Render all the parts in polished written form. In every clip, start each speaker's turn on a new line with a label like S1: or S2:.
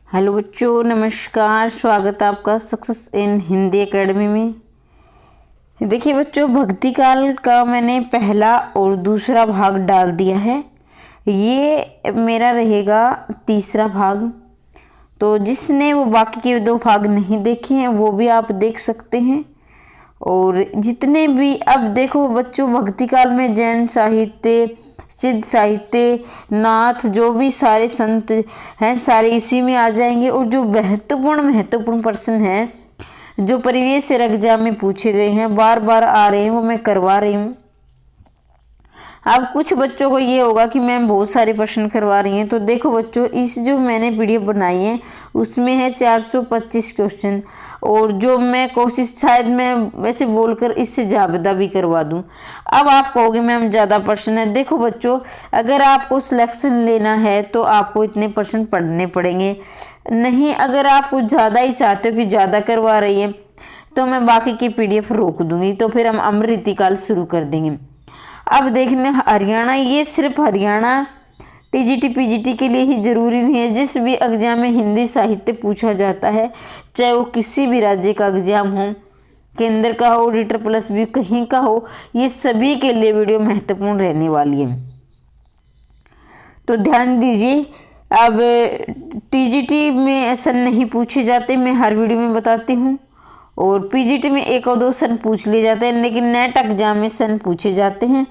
S1: Hello बच्चों, नमस्कार। स्वागत है आपका सक्सेस इन हिंदी एकेडमी में। देखिए बच्चों, भक्ति काल का मैंने पहला और दूसरा भाग डाल दिया है। ये मेरा रहेगा तीसरा भाग। तो जिसने वो बाकी के दो भाग नहीं देखे हैं वो भी आप देख सकते हैं। और जितने भी अब देखो बच्चों, भक्ति काल में जैन साहित्य, सिद्ध साहित्य, नाथ, जो भी सारे संत हैं सारे इसी में आ जाएंगे। और जो महत्वपूर्ण प्रश्न हैं जो परिवेश से एग्जाम में पूछे गए हैं, बार बार आ रहे हैं, वो मैं करवा रही हूँ। अब कुछ बच्चों को ये होगा कि मैम बहुत सारे प्रश्न करवा रही हैं। तो देखो बच्चों, इस जो मैंने पीडीएफ बनाई है उसमें है 425 क्वेश्चन। और जो मैं कोशिश शायद मैं वैसे बोलकर इससे ज़्यादा भी करवा दूं। अब आप कहोगे मैम ज़्यादा प्रश्न है। देखो बच्चों, अगर आपको सिलेक्शन लेना है तो आपको इतने प्रश्न पढ़ने पड़ेंगे। नहीं, अगर आप कुछ ज़्यादा ही चाहते हो कि ज़्यादा करवा रही है तो मैं बाकी की पीडीएफ रोक दूंगी। तो फिर हम अमृति काल शुरू कर देंगे। अब देखने हरियाणा, ये सिर्फ हरियाणा टीजीटी पीजीटी के लिए ही जरूरी नहीं है। जिस भी एग्जाम में हिंदी साहित्य पूछा जाता है, चाहे वो किसी भी राज्य का एग्जाम हो, केंद्र का हो, ऑडिटर प्लस भी कहीं का हो, ये सभी के लिए वीडियो महत्वपूर्ण रहने वाली है। तो ध्यान दीजिए। अब टीजीटी में ऐसा नहीं पूछे जाते, मैं हर वीडियो में बताती हूँ। और पीजीटी में एक और दो सन पूछ लिए जाते हैं, लेकिन नेट एग्जाम में सन पूछे जाते हैं।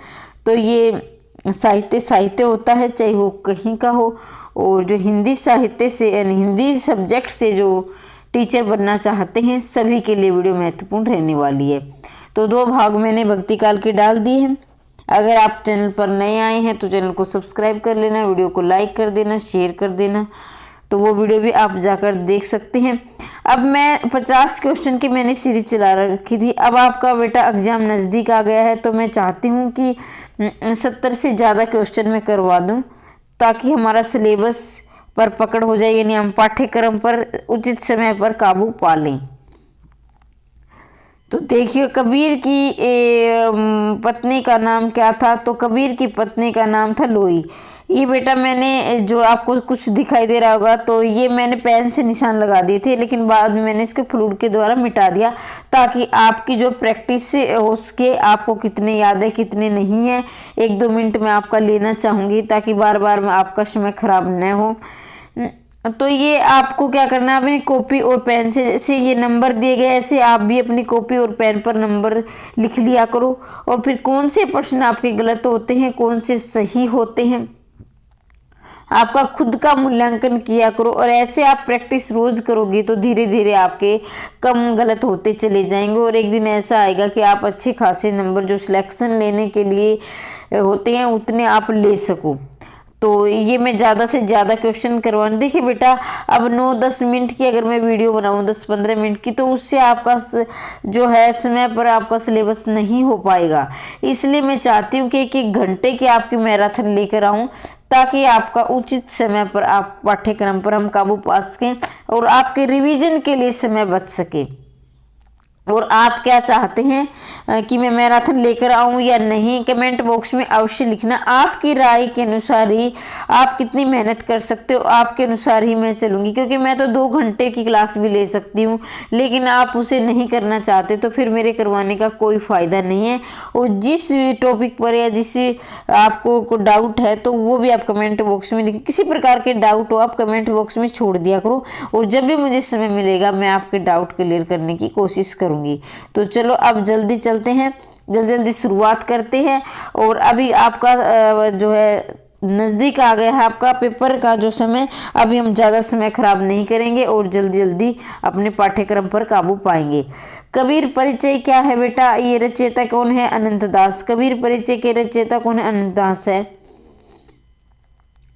S1: तो ये साहित्य होता है, चाहे वो कहीं का हो। और जो हिंदी साहित्य से यानी हिंदी सब्जेक्ट से जो टीचर बनना चाहते हैं सभी के लिए वीडियो महत्वपूर्ण रहने वाली है। तो दो भाग मैंने भक्ति काल के डाल दिए हैं। अगर आप चैनल पर नए आए हैं तो चैनल को सब्सक्राइब कर लेना, वीडियो को लाइक कर देना, शेयर कर देना। तो वो वीडियो भी आप जाकर देख सकते हैं। अब मैं 50 क्वेश्चन की मैंने सीरीज चला रखी थी। अब आपका बेटा एग्जाम नज़दीक आ गया है तो मैं चाहती हूँ कि 70 से ज़्यादा क्वेश्चन मैं करवा दूँ, ताकि हमारा सिलेबस पर पकड़ हो जाए, यानी हम पाठ्यक्रम पर उचित समय पर काबू पा लें। तो देखिए, कबीर की पत्नी का नाम क्या था? तो कबीर की पत्नी का नाम था लोई। ये बेटा मैंने जो आपको कुछ दिखाई दे रहा होगा, तो ये मैंने पेन से निशान लगा दिए थे, लेकिन बाद में मैंने इसको फ्लूइड के द्वारा मिटा दिया, ताकि आपकी जो प्रैक्टिस हो सके, आपको कितने याद है कितने नहीं है। 1-2 मिनट में आपका लेना चाहूँगी, ताकि बार बार आपका समय खराब न हो। तो ये आपको क्या करना है, अपनी कॉपी और पेन से, जैसे ये नंबर दिए गए ऐसे आप भी अपनी कॉपी और पेन पर नंबर लिख लिया करो। और फिर कौन से प्रश्न आपके गलत होते हैं, कौन से सही होते हैं, आपका खुद का मूल्यांकन किया करो। और ऐसे आप प्रैक्टिस रोज करोगे तो धीरे धीरे आपके कम गलत होते चले जाएंगे। और एक दिन ऐसा आएगा कि आप अच्छे खासे नंबर जो सिलेक्शन लेने के लिए होते हैं उतने आप ले सको। तो ये मैं ज़्यादा से ज़्यादा क्वेश्चन करवाने। देखिए बेटा, अब 9-10 मिनट की अगर मैं वीडियो बनाऊँ, 10-15 मिनट की, तो उससे आपका जो है समय पर आपका सिलेबस नहीं हो पाएगा। इसलिए मैं चाहती हूँ कि 1-1 घंटे की आपकी मैराथन लेकर आऊँ, ताकि आपका उचित समय पर आप पाठ्यक्रम पर हम काबू पा सकें और आपके रिवीजन के लिए समय बच सके। और आप क्या चाहते हैं कि मैं मैराथन लेकर आऊं या नहीं, कमेंट बॉक्स में अवश्य लिखना। आपकी राय के अनुसार ही आप कितनी मेहनत कर सकते हो, आपके अनुसार ही मैं चलूंगी। क्योंकि मैं तो 2 घंटे की क्लास भी ले सकती हूं, लेकिन आप उसे नहीं करना चाहते तो फिर मेरे करवाने का कोई फ़ायदा नहीं है। और जिस टॉपिक पर या जिस आपको डाउट है तो वो भी आप कमेंट बॉक्स में लिखें। किसी प्रकार के डाउट हो आप कमेंट बॉक्स में छोड़ दिया करो, और जब भी मुझे समय मिलेगा मैं आपके डाउट क्लियर करने की कोशिश करूँगी। तो चलो अब जल्दी चलते हैं, जल्दी शुरुआत करते हैं। और अभी आपका जो है नज़दीक आ गया है आपका पेपर का जो समय। अभी हम ज़्यादा समय खराब नहीं करेंगे और जल्दी अपने पाठ्यक्रम पर काबू पाएंगे। कबीर परिचय क्या है बेटा? ये रचयिता कौन है? अनंत दास। कबीर परिचय के रचयिता कौन है? अनंत दास है।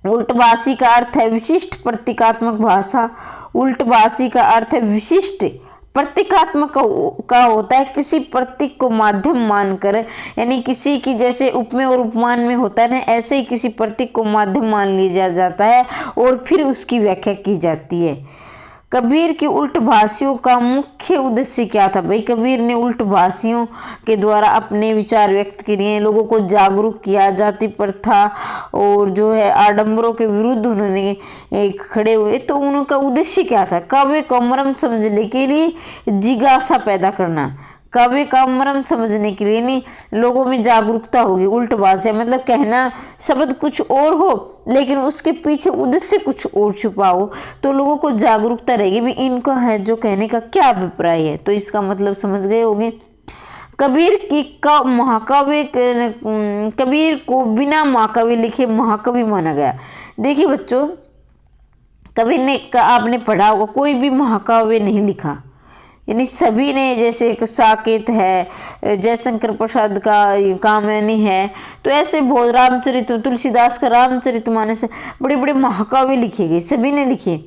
S1: उल्टबासी का अर्थ है विशिष्ट प्रतीकात्मक भाषा। उल्टबासी का अर्थ है विशिष्ट प्रतीकात्मक का होता है किसी प्रतीक को माध्यम मानकर, यानी किसी की जैसे उपमेय और उपमान में होता है ना, ऐसे ही किसी प्रतीक को माध्यम मान लिया जाता है और फिर उसकी व्याख्या की जाती है। कबीर की उल्टभाषियों का मुख्य उद्देश्य क्या था? भाई कबीर ने उल्टभाषियों के द्वारा अपने विचार व्यक्त किए, लोगों को जागरूक किया, जाति प्रथा और जो है आडंबरों के विरुद्ध उन्होंने खड़े हुए। तो उनका उद्देश्य क्या था? काव्य का मर्म समझने के लिए जिज्ञासा पैदा करना, काव्य का मर्म समझने के लिए नहीं, लोगों में जागरूकता होगी। उल्ट भाषा मतलब कहना शब्द कुछ और हो लेकिन उसके पीछे उद्देश्य कुछ और छुपा हो, तो लोगों को जागरूकता रहेगी भी इनको है जो कहने का क्या अभिप्राय है। तो इसका मतलब समझ गए होंगे। कबीर की का महाकाव्य, कबीर को बिना महाकाव्य लिखे महाकवि माना गया। देखिए बच्चों, कबीर ने आपने पढ़ा होगा कोई भी महाकाव्य नहीं लिखा, यानी सभी ने, जैसे एक साकेत है, जयशंकर प्रसाद का कामयानी है, तो ऐसे बहुत रामचरित, तुलसीदास का रामचरितमानस, बड़े बड़े महाकाव्य लिखे गए, सभी ने लिखे।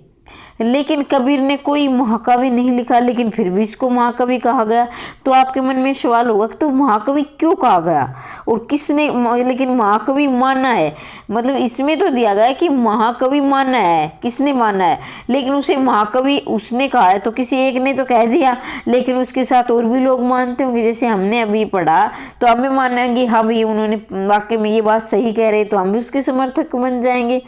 S1: लेकिन कबीर ने कोई महाकवि नहीं लिखा, लेकिन फिर भी इसको महाकवि कहा गया। तो आपके मन में सवाल होगा कि तो महाकवि क्यों कहा गया और किसने, लेकिन महाकवि माना है, मतलब इसमें तो दिया गया है कि महाकवि माना है, किसने माना है, लेकिन उसे महाकवि उसने कहा है तो किसी एक ने तो कह दिया, लेकिन उसके साथ और भी लोग मानते होंगे। जैसे हमने अभी पढ़ा तो हमें मानेंगे हाँ भाई उन्होंने वाकई में ये बात सही कह रहे, तो हम भी उसके समर्थक बन जाएंगे।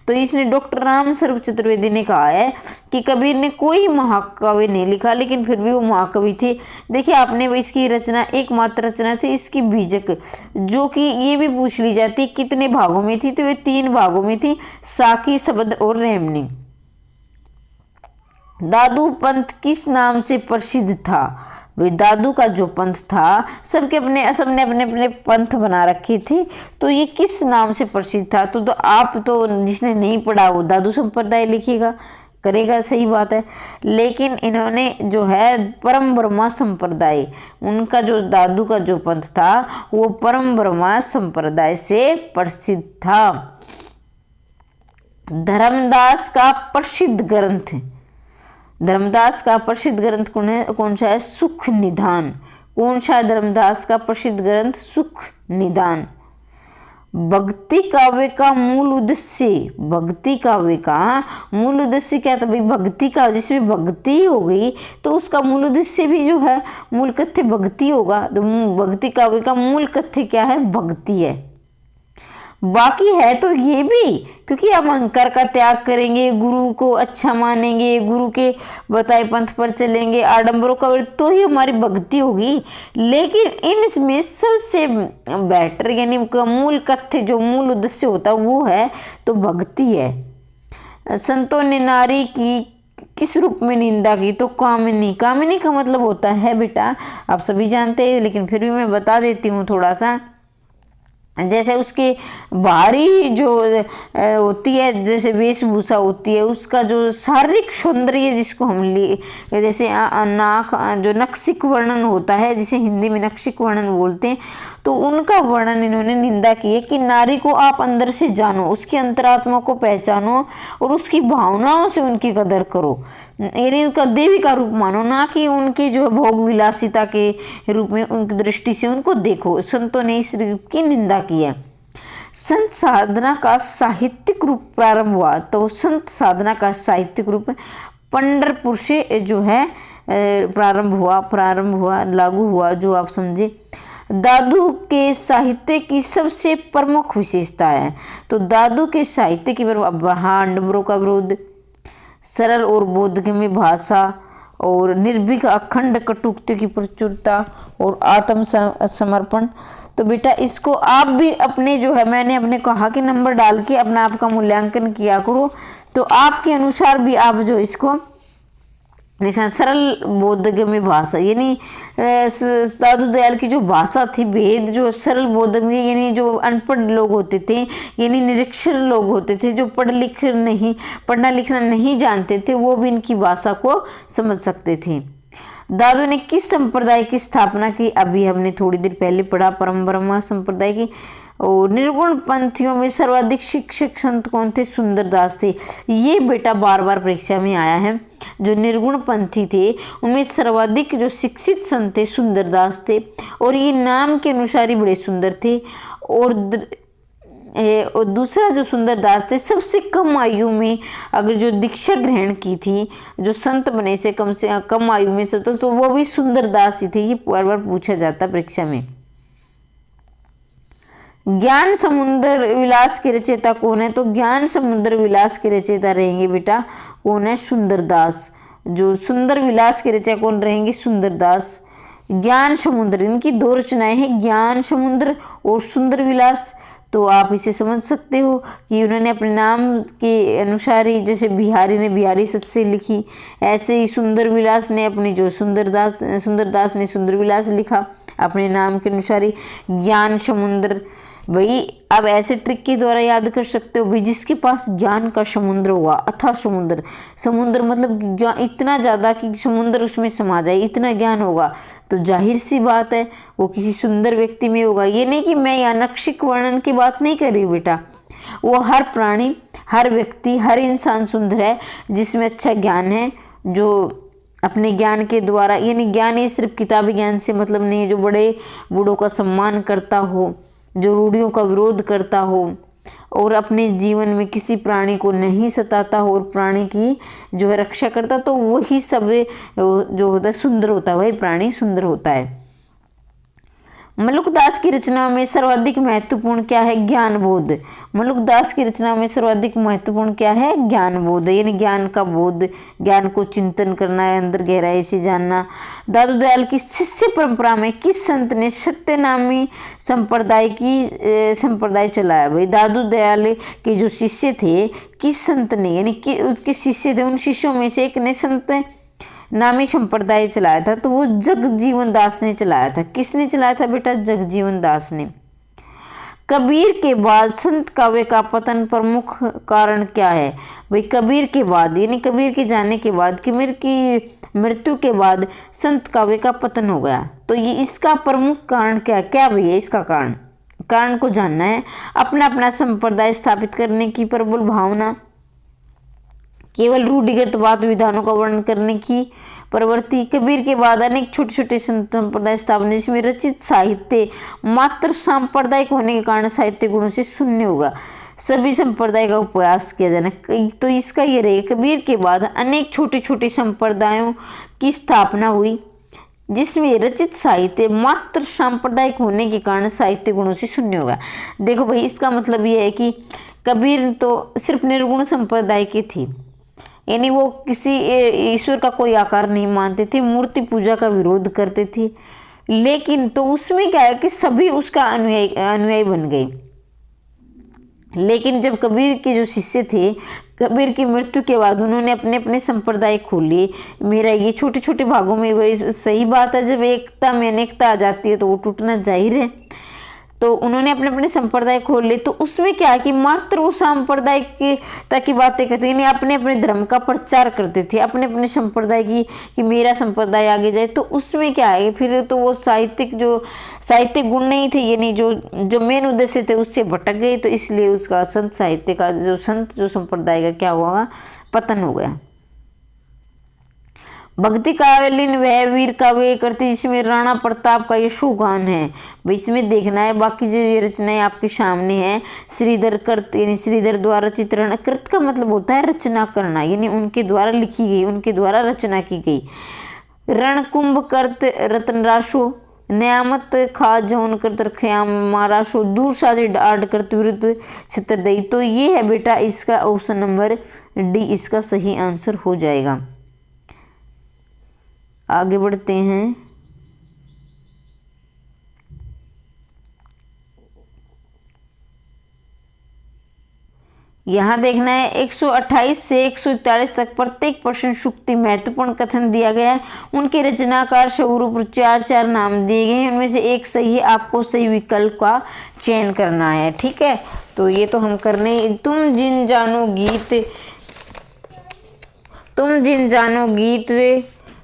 S1: तो इसने डॉक्टर राम स्वरूप चतुर्वेदी ने कहा है कि कबीर ने कोई महाकाव्य नहीं लिखा, लेकिन फिर भी वो महाकवि थे। देखिए आपने इसकी रचना एकमात्र रचना थी इसकी बीजक, जो कि ये भी पूछ ली जाती कितने भागों में थी, तो ये 3 भागों में थी, साकी, शबद और रेमनी। दादू पंथ किस नाम से प्रसिद्ध था? वे दादू का जो पंथ था, सबने अपने अपने पंथ बना रखी थी, तो ये किस नाम से प्रसिद्ध था? तो आप तो जिसने नहीं पढ़ा वो दादू संप्रदाय लिखेगा, करेगा, सही बात है। लेकिन इन्होंने जो है परम ब्रह्मा संप्रदाय, उनका जो दादू का जो पंथ था वो परम ब्रह्मा संप्रदाय से प्रसिद्ध था। धर्मदास का प्रसिद्ध ग्रंथ, धर्मदास का प्रसिद्ध ग्रंथ कौन सा है? सुख निदान। कौन सा धर्मदास का प्रसिद्ध ग्रंथ? सुख निदान। भक्ति काव्य का मूल उद्देश्य, भक्ति काव्य का मूल उद्देश्य क्या था भाई? भक्ति का, जिसमें भक्ति हो गई तो उसका मूल उद्देश्य भी जो है मूल कथ्य भक्ति होगा। तो भक्ति काव्य का मूल कथ्य क्या है? भक्ति है। बाकी है तो ये भी, क्योंकि हम अहंकार का त्याग करेंगे, गुरु को अच्छा मानेंगे, गुरु के बताए पंथ पर चलेंगे, आडंबरों का, तो ही हमारी भक्ति होगी। लेकिन इनमें सबसे बेटर यानी मूल कथ्य जो मूल उद्देश्य होता है वो है तो भक्ति है। संतों ने नारी की किस रूप में निंदा की? तो कामिनी। कामिनी का मतलब होता है बेटा, आप सभी जानते हैं लेकिन फिर भी मैं बता देती हूँ थोड़ा सा। जैसे उसकी बाहरी जो होती है, जैसे वेशभूषा होती है, उसका जो शारीरिक सौंदर्य जिसको हम जैसे नाक, जो नक्शिक वर्णन होता है, जिसे हिंदी में नक्शिक वर्णन बोलते हैं, तो उनका वर्णन इन्होंने निंदा की है कि नारी को आप अंदर से जानो, उसकी अंतरात्मा को पहचानो और उसकी भावनाओं से उनकी कदर करो, यानी उनका देवी का रूप मानो, ना कि उनकी जो भोग विलासिता के रूप में उनकी दृष्टि से उनको देखो। संतों ने इस रूप की निंदा की है। संत साधना का साहित्यिक रूप प्रारंभ हुआ, तो संत साधना का साहित्यिक रूप पंढरपुर से जो है प्रारंभ हुआ, लागू हुआ, जो आप समझे। दादू के साहित्य की सबसे प्रमुख विशेषता है, तो दादू के साहित्य की आडंबरों का विरोध, सरल और बोधगम्य भाषा और निर्भीक अखंड कटुक्ति की प्रचुरता और आत्म समर्पण। तो बेटा इसको आप भी अपने जो है, मैंने अपने कहा कि नंबर डाल के अपना आपका मूल्यांकन किया करो, तो आपके अनुसार भी आप जो इसको सरल बोधगम्य भाषा, यानी दादू दयाल की जो भाषा थी भेद, जो सरल बोधगम्य, यानी जो अनपढ़ लोग होते थे, यानी निरक्षर लोग होते थे, जो पढ़ना लिखना नहीं जानते थे, वो भी इनकी भाषा को समझ सकते थे। दादू ने किस संप्रदाय की स्थापना की? अभी हमने थोड़ी देर पहले पढ़ा, परम ब्रह्मा संप्रदाय की। और निर्गुण पंथियों में सर्वाधिक शिक्षक संत कौन थे? सुंदरदास थे। ये बेटा बार बार परीक्षा में आया है। जो निर्गुण पंथी थे उनमें सर्वाधिक जो शिक्षित संत थे सुंदरदास थे, और ये नाम के अनुसार ही बड़े सुंदर थे। और और दूसरा जो सुंदर दास थे, सबसे कम आयु में अगर जो दीक्षा ग्रहण की थी, जो संत बने से कम आयु में सब, तो वो भी सुंदर दास ही थे। ये बार बार पूछा जाता परीक्षा में। ज्ञान समुद्र विलास के रचयिता कौन है? तो ज्ञान समुद्र विलास के रचयिता रहेंगे बेटा कौन है? सुंदर दास। जो सुंदर विलास के रचयिता कौन रहेंगे? सुंदर दास। ज्ञान समुद्र, इनकी दो रचनाएं हैं, ज्ञान समुद्र और सुंदर विलास। तो आप इसे समझ सकते हो कि उन्होंने अपने नाम के अनुसार ही, जैसे बिहारी ने बिहारी सत से लिखी, ऐसे ही सुंदर विलास ने अपनी जो सुंदर दास ने सुंदर विलास लिखा अपने नाम के अनुसार ही, ज्ञान समुद्र। भाई अब ऐसे ट्रिक के द्वारा याद कर सकते हो भाई, जिसके पास ज्ञान का समुद्र हुआ, अथाह समुद्र, समुद्र मतलब इतना ज़्यादा कि समुद्र उसमें समा जाए, इतना ज्ञान होगा, तो जाहिर सी बात है वो किसी सुंदर व्यक्ति में होगा। ये नहीं कि मैं यहाँ नक्षिक वर्णन की बात नहीं कर रही बेटा, वो हर प्राणी, हर व्यक्ति, हर इंसान सुंदर है जिसमें अच्छा ज्ञान है, जो अपने ज्ञान के द्वारा, यानी ज्ञान ये सिर्फ किताबी ज्ञान से मतलब नहीं है, जो बड़े बूढ़ों का सम्मान करता हो, जो रूढ़ियों का विरोध करता हो और अपने जीवन में किसी प्राणी को नहीं सताता हो और प्राणी की जो है रक्षा करता, तो वही सब जो होता है सुंदर होता है, वही प्राणी सुंदर होता है। मलुकदास की रचनाओं में सर्वाधिक महत्वपूर्ण क्या है? ज्ञान बोध। मलुकदास की रचनाओं में सर्वाधिक महत्वपूर्ण क्या है? ज्ञान बोध, यानी ज्ञान का बोध, ज्ञान को चिंतन करना है, अंदर गहराई से जानना। दादू दयाल की शिष्य परंपरा में किस संत ने सत्यनामी संप्रदाय चलाया? भाई दादू दयाल के जो शिष्य थे, किस संत ने, यानी कि उसके शिष्य थे, उन शिष्यों में से एक ने संत नामी संप्रदाय चलाया था, तो वो जगजीवन दास ने चलाया था। किसने चलाया था बेटा? जगजीवन दास ने। कबीर के बाद संत काव्य का पतन प्रमुख कारण क्या है? भाई कबीर के बाद, यानी कबीर के जाने के बाद, कबीर की मृत्यु के बाद संत काव्य का पतन हो गया, तो ये इसका प्रमुख कारण क्या भैया? इसका कारण को जानना है। अपना अपना संप्रदाय स्थापित करने की प्रबल भावना, केवल रूढ़िगत बात विधानों का वर्णन करने की प्रवृत्ति। कबीर के बाद अनेक छोटे छोटे संप्रदाय स्थापना, जिसमें रचित साहित्य मात्र सांप्रदायिक होने के कारण साहित्य गुणों से शून्य होगा, सभी संप्रदाय का उपयास किया जाना। तो इसका ये रहेगा, कबीर के बाद अनेक छोटे छोटे संप्रदायों की स्थापना हुई, जिसमें रचित साहित्य मात्र सांप्रदायिक होने के कारण साहित्य गुणों से शून्य होगा। देखो भाई, इसका मतलब ये है कि कबीर तो सिर्फ निर्गुण संप्रदाय की थी, यानी वो किसी ईश्वर का कोई आकार नहीं मानते थे, मूर्ति पूजा का विरोध करते थे, लेकिन तो उसमें क्या है कि सभी उसका अनुयायी बन गए। लेकिन जब कबीर के जो शिष्य थे, कबीर की मृत्यु के बाद उन्होंने अपने अपने संप्रदाय खोले। मेरा ये छोटे छोटे भागों में, वही सही बात है, जब एकता में अनेकता आ जाती है तो वो टूटना जाहिर है। तो उन्होंने अपने अपने संप्रदाय खोल लिए, तो उसमें क्या है कि मात्र वो सांप्रदायिकता की बातें करते, यानी अपने अपने धर्म का प्रचार करते थे, अपने अपने संप्रदाय की, कि मेरा संप्रदाय आगे जाए। तो उसमें क्या है, फिर तो वो साहित्यिक गुण नहीं थे, यानी जो मेन उद्देश्य थे उससे भटक गए, तो इसलिए उसका संत संप्रदाय का क्या हुआ? पतन हो गया। भक्ति काव्यलीन वह वीर काव्य करती जिसमें राणा प्रताप का यशोगान है। बीच में देखना है, बाकी जो ये रचनाएं आपके सामने हैं, श्रीधर कृत, यानी श्रीधर द्वारा चित्रण, कृत का मतलब होता है रचना करना, यानी उनके द्वारा लिखी गई, उनके द्वारा रचना की गई। रणकुंभ कर्त रतनराशो, न्यामत खा जौन करत ख्याम माराशो, दूर साजे आड करत विरुद्ध छत्रदई। तो ये है बेटा इसका ऑप्शन नंबर डी, इसका सही आंसर हो जाएगा। आगे बढ़ते हैं। यहाँ देखना है 128 से 141 तक प्रत्येक प्रश्न सूक्ति महत्वपूर्ण कथन दिया गया है, उनके रचनाकार स्वरूप चार नाम दिए गए हैं, उनमें से एक सही है, आपको सही विकल्प का चयन करना है। ठीक है, तो ये तो हम करने, तुम जिन जानो गीत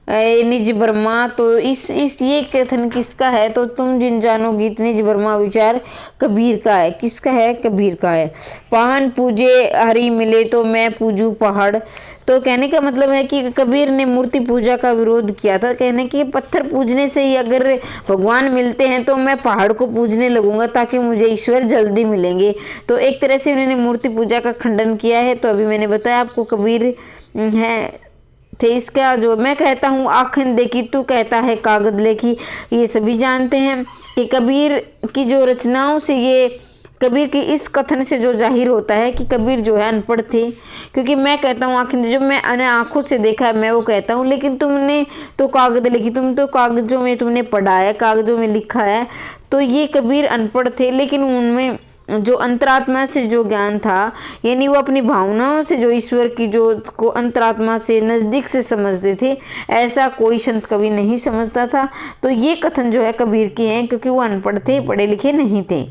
S1: निज बर्मा। तो इस ये कथन किसका है? तो तुम जिन जानो गीत निज बर्मा विचार कबीर का है। किसका है? कबीर का है। पाहन पूजे हरि मिले तो मैं पूजू पहाड़। तो कहने का मतलब है कि कबीर ने मूर्ति पूजा का विरोध किया था। कहने कि पत्थर पूजने से ही अगर भगवान मिलते हैं तो मैं पहाड़ को पूजने लगूंगा ताकि मुझे ईश्वर जल्दी मिलेंगे। तो एक तरह से उन्होंने मूर्ति पूजा का खंडन किया है। तो अभी मैंने बताया आपको कबीर है थे। इसका जो मैं कहता हूँ आखन देखी तू कहता है कागज लेखी, ये सभी जानते हैं कि कबीर की जो रचनाओं से ये कबीर की इस कथन से जो जाहिर होता है कि कबीर जो है अनपढ़ थे। क्योंकि मैं कहता हूँ आखिर जो मैं आंखों से देखा है मैं वो कहता हूँ, लेकिन तुमने तो कागज लिखी, तुम तो कागजों में तुमने पढ़ा है, कागजों में लिखा है। तो ये कबीर अनपढ़ थे, लेकिन उनमें जो अंतरात्मा से जो ज्ञान था, यानी वो अपनी भावनाओं से जो ईश्वर की जो को अंतरात्मा से नज़दीक से समझते थे, ऐसा कोई संत कभी नहीं समझता था। तो ये कथन जो है कबीर के हैं, क्योंकि वो अनपढ़ थे, पढ़े लिखे नहीं थे।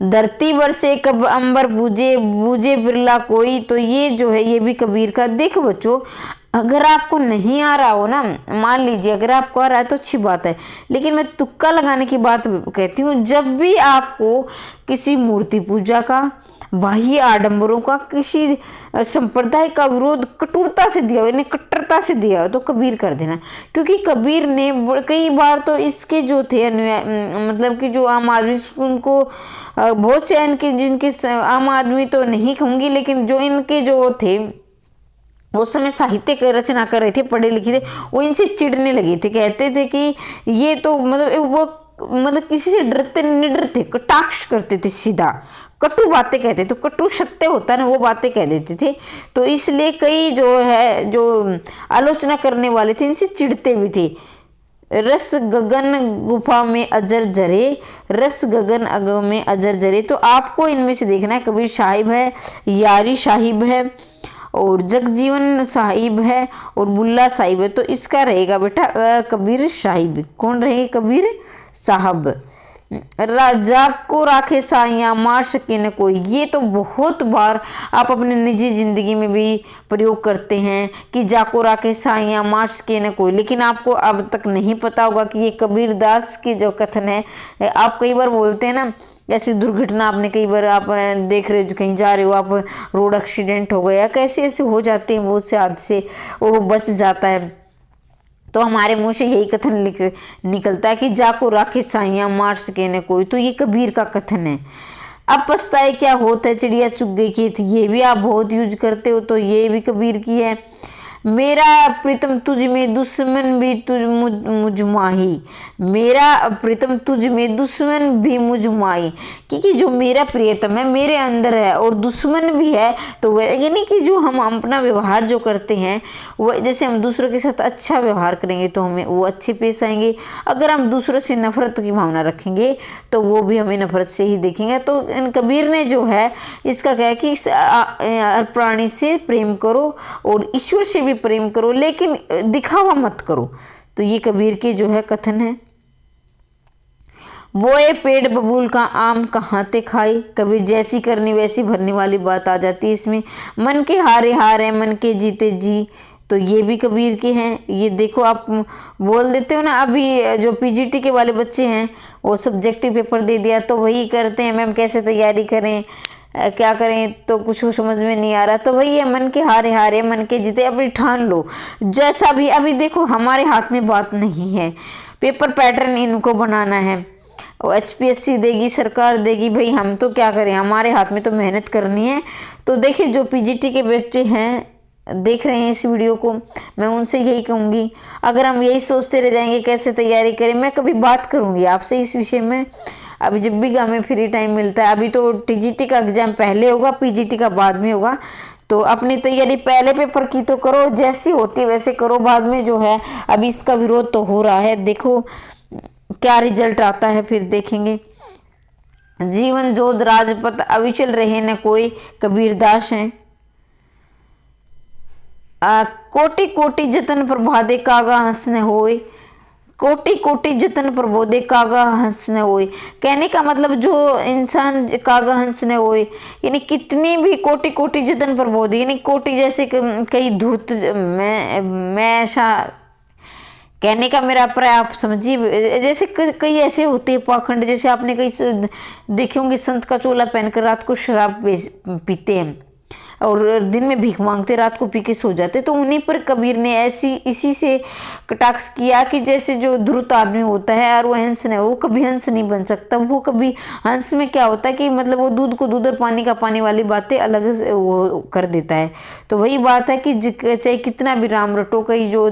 S1: धरती बरसे कब अंबर बूझे बूझे बिरला कोई। तो ये जो है ये भी कबीर का। देखो बच्चों, अगर आपको नहीं आ रहा हो ना, मान लीजिए अगर आपको आ रहा है तो अच्छी बात है, लेकिन मैं तुक्का लगाने की बात कहती हूँ। जब भी आपको किसी मूर्ति पूजा का, बाह्य आडंबरों का, किसी संप्रदाय का विरोध कटुरता से दिया हो, यानी कट्टरता से दिया हो, तो कबीर कर देना। क्योंकि कबीर ने कई बार तो इसके जो थे मतलब कि जो आम आदमी उनको बहुत से इनके जिनके आम आदमी तो नहीं कहूँगी, लेकिन जो इनके जो थे उस समय साहित्य रचना कर रहे थे, पढ़े लिखे थे, वो इनसे चिढ़ने लगे थे। कहते थे कि ये तो मतलब वो मतलब किसी से डरते निडर थे, कटाक्ष करते थे, सीधा कटु बातें कहते। तो कटु सत्य होता है ना, वो बातें कह देते थे। तो इसलिए कई जो है जो आलोचना करने वाले थे इनसे चिढ़ते भी थे। रस गगन गुफा में अजर जरे, रस गगन अग में अजर जरे। तो आपको इनमें से देखना है, कबीर साहिब है, यारी साहिब है, और जगजीवन साहिब है, और बुल्ला साहिब है। तो इसका रहेगा बेटा कबीर साहिब। कौन रहे? कबीर साहब। राजा को राखे साइया मार सके न कोई। ये तो बहुत बार आप अपने निजी जिंदगी में भी प्रयोग करते हैं कि जाको राखे साइया मार सके न कोई, लेकिन आपको अब तक नहीं पता होगा कि ये कबीर दास की जो कथन है। आप कई बार बोलते हैं ना, ऐसी दुर्घटना आपने कई बार आप देख रहे हो, कहीं जा रहे हो आप, रोड एक्सीडेंट हो गया, कैसे ऐसे हो जाते हैं बहुत से हादसे, और वो बच जाता है। तो हमारे मुंह से यही कथन निकलता है कि जाको राखे साइया मार सके न कोई। तो ये कबीर का कथन है। अब पछताए क्या होता है चिड़िया चुग गई खेत, ये भी आप बहुत यूज करते हो, तो ये भी कबीर की है। मेरा प्रीतम तुझ में दुश्मन भी तुझ मुझ माही, मेरा प्रीतम तुझ में दुश्मन भी मुझ माही। क्योंकि जो मेरा प्रियतम है मेरे अंदर है और दुश्मन भी है। तो यानी कि जो हम अपना व्यवहार जो करते हैं, वो जैसे हम दूसरों के साथ अच्छा व्यवहार करेंगे तो हमें वो अच्छे पेश आएंगे। अगर हम दूसरों से नफरत की भावना रखेंगे तो वो भी हमें नफरत से ही देखेंगे। तो इन कबीर ने जो है इसका क्या है कि प्राणी से प्रेम करो और ईश्वर से भी प्रेम करो, लेकिन दिखावा मत करो। तो ये कबीर के जो है कथन है। बोए पेड़ बबूल का आम कहाँ ते खाई। कबीर जैसी करनी वैसी भरने वाली बात आ जाती है इसमें। मन के हारे हारे मन के जीते जी। तो ये भी कबीर के हैं। ये देखो आप बोल देते हो ना, अभी जो पीजीटी के वाले बच्चे हैं वो सब्जेक्टिव पेपर दे दिया तो वही करते हैं, मैम कैसे तैयारी करें, क्या करें, तो कुछ समझ में नहीं आ रहा। तो वही है, मन के हारे हारे मन के जीते। अपनी ठान लो जैसा भी। अभी देखो हमारे हाथ में बात नहीं है, पेपर पैटर्न इनको बनाना है, HPSC देगी, सरकार देगी, भाई हम तो क्या करें, हमारे हाथ में तो मेहनत करनी है। तो देखिए जो पीजीटी के बच्चे हैं देख रहे हैं इस वीडियो को, मैं उनसे यही कहूँगी, अगर हम यही सोचते रह जाएंगे कैसे तैयारी करें, मैं कभी बात करूँगी आपसे इस विषय में अभी जब भी हमें फ्री टाइम मिलता है। अभी तो TGT का एग्जाम पहले होगा, PGT का बाद में होगा। तो अपनी तैयारी पहले पेपर की तो करो, जैसी होती वैसे करो, बाद में जो है अभी इसका विरोध तो हो रहा है, देखो क्या रिजल्ट आता है फिर देखेंगे। जीवन जोध राजपथ अविचल रहे न कोई, कबीर दास हैं। कोटि कोटि जतन प्रभादे कागा हंस न होए, कोटि कोटि जतन प्रबोधे कागा हंस न होए। कहने का मतलब जो इंसान कागा हंस न होए, यानी कितनी भी कोटि कोटि जतन प्रबोधे, यानी कोटि जैसे कई धूर्त मैं ऐसा, कहने का मेरा प्राय आप समझिए, जैसे कई ऐसे होते हैं पाखंड, जैसे आपने कई देखे होंगे संत का चोला पहनकर रात को शराब पीते हैं और दिन में भीख मांगते, रात को पी के सो जाते। तो उन्हीं पर कबीर ने ऐसी इसी से कटाक्ष किया कि जैसे जो ध्रुत आदमी होता है और वो हंस नहीं, वो कभी हंस नहीं बन सकता। वो कभी हंस में क्या होता है कि मतलब वो दूध को दूध और पानी का पानी वाली बातें अलग से वो कर देता है। तो वही बात है कि चाहे कितना भी राम रटो, कई जो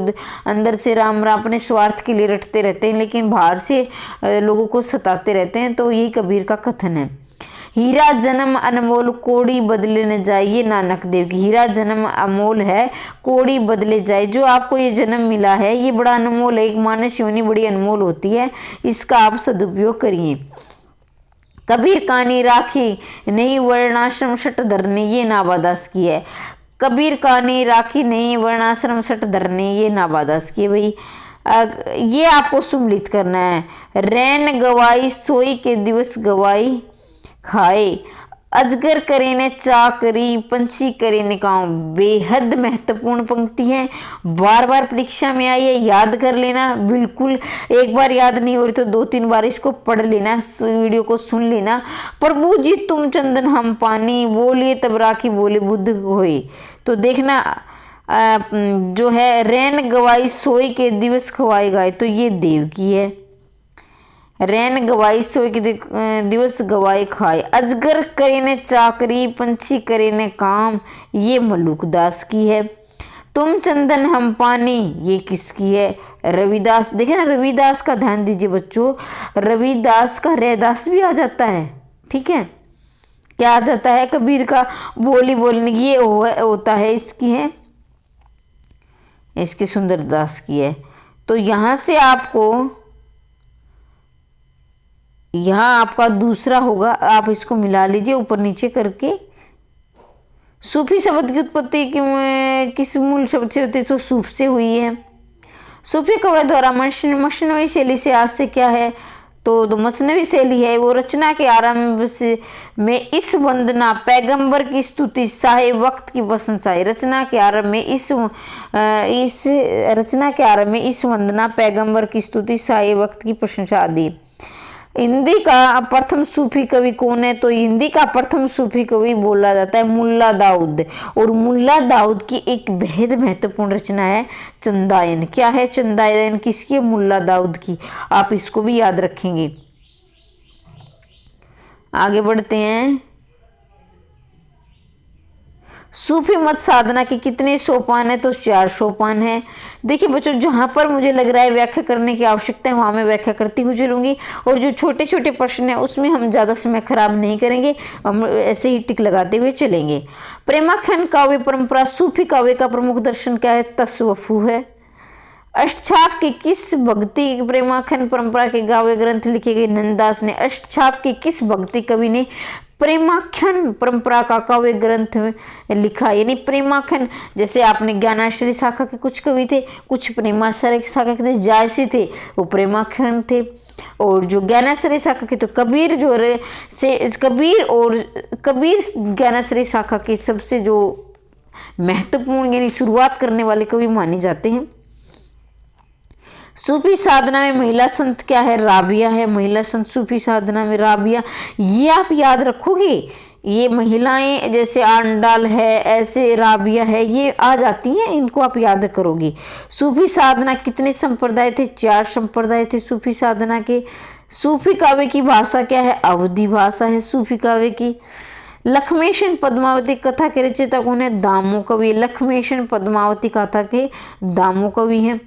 S1: अंदर से राम अपने स्वार्थ के लिए रटते रहते हैं लेकिन बाहर से लोगों को सताते रहते हैं। तो यही कबीर का कथन है। हीरा जन्म अनमोल कोड़ी बदले न जाए, ये नानक देव की। हीरा जन्म अमोल है, कोड़ी बदले जाए। जो आपको ये जन्म मिला है ये बड़ा अनमोल है, एक मानस योनि बड़ी अनमोल होती है, इसका आप सदुपयोग करिए। कबीर कहानी राखी नहीं वर्णाश्रम शट धरने, ये नाबादास की है। कबीर कहानी राखी नहीं वर्णाश्रम शट धरने, ये नाबादास की है। भाई ये आपको सुमलित करना है। रैन गवाई सोई के दिवस गवाई खाए, अजगर करे ने चाकरी पंछी करे ने काम। बेहद महत्वपूर्ण पंक्ति है, बार बार परीक्षा में आई है, याद कर लेना। बिल्कुल एक बार याद नहीं हो रही तो 2-3 बार इसको पढ़ लेना, वीडियो को सुन लेना। प्रभु जी तुम चंदन हम पानी, बोलिए तब राखी बोले बुद्ध होए। तो देखना जो है रैन गवाई सोई के दिवस खवाई गाय, तो ये देव की है। रैन गवाई सोई के दिवस गवाई खाए, अजगर करे ने चाकरी पंछी करे ने काम, ये मलुकदास की है। तुम चंदन हम पानी, ये किसकी है? रविदास। देखे ना, रविदास का ध्यान दीजिए बच्चों, रविदास का रैदास भी आ जाता है। ठीक है, क्या आ जाता है? कबीर का बोली बोलने की, ये होता है इसकी है, इसकी सुंदरदास की है। तो यहाँ से आपको, यहाँ आपका दूसरा होगा, आप इसको मिला लीजिए ऊपर नीचे करके। सूफी शब्द की उत्पत्ति किस मूल शब्द से होती है? तो सूफ से हुई है। सूफी कवि द्वारा मसनवी शैली से आज से क्या है? तो मसनवी शैली है। वो रचना के आरंभ में इस वंदना पैगंबर की स्तुति साहे वक्त की प्रशंसा है। रचना के आरंभ में इस रचना के आरंभ में इस वंदना पैगंबर की स्तुति साहे वक्त की प्रशंसा आदि। हिंदी का प्रथम सूफी कवि कौन है? तो हिंदी का प्रथम सूफी कवि बोला जाता है मुल्ला दाऊद। और मुल्ला दाऊद की एक बेहद महत्वपूर्ण रचना है चंदायन। क्या है चंदायन? किसकी? मुल्ला दाऊद की। आप इसको भी याद रखेंगे। आगे बढ़ते हैं। सूफी मत साधना के कितने सोपान है? तो 4 सोपान है। देखिए बच्चों, जहां पर मुझे लग रहा है व्याख्या करने की आवश्यकता है वहां मैं व्याख्या करती हुई चलूंगी, और जो छोटे छोटे प्रश्न है उसमें हम ज्यादा समय खराब नहीं करेंगे, हम ऐसे ही टिक लगाते हुए चलेंगे। प्रेमाख्यान काव्य परंपरा सूफी काव्य का प्रमुख दर्शन क्या है? तस्वफु है। अष्टछाप के किस भक्ति प्रेमाख्यान परंपरा के काव्य ग्रंथ लिखे गए? नंददास ने। अष्टछाप के किस भक्ति कवि ने प्रेमाख्यान परंपरा का काव्य ग्रंथ में लिखा? यानी प्रेमाख्यान, जैसे आपने ज्ञानाश्रय शाखा के कुछ कवि थे, कुछ प्रेमाश्रय शाखा के थे, जायसी थे वो प्रेमाख्यान थे, और जो ज्ञानाश्रय शाखा के तो कबीर जो से कबीर और कबीर ज्ञानाश्रय शाखा के सबसे जो महत्वपूर्ण यानी शुरुआत करने वाले कवि माने जाते हैं। सूफी साधना में महिला संत क्या है? राबिया है। महिला संत सूफी साधना में राबिया, ये आप याद रखोगे। ये महिलाएं जैसे आंडाल है, ऐसे राबिया है, ये आ जाती हैं, इनको आप याद करोगे। सूफी साधना कितने संप्रदाय थे? 4 संप्रदाय थे सूफी साधना के। सूफी काव्य की भाषा क्या है? अवधी भाषा है सूफी काव्य की। लक्ष्मेशन पद्मावती कथा के रचयिता कौन है? दामो कवि। लक्ष्मेशन पद्मावती कथा के दामो कवि हैं।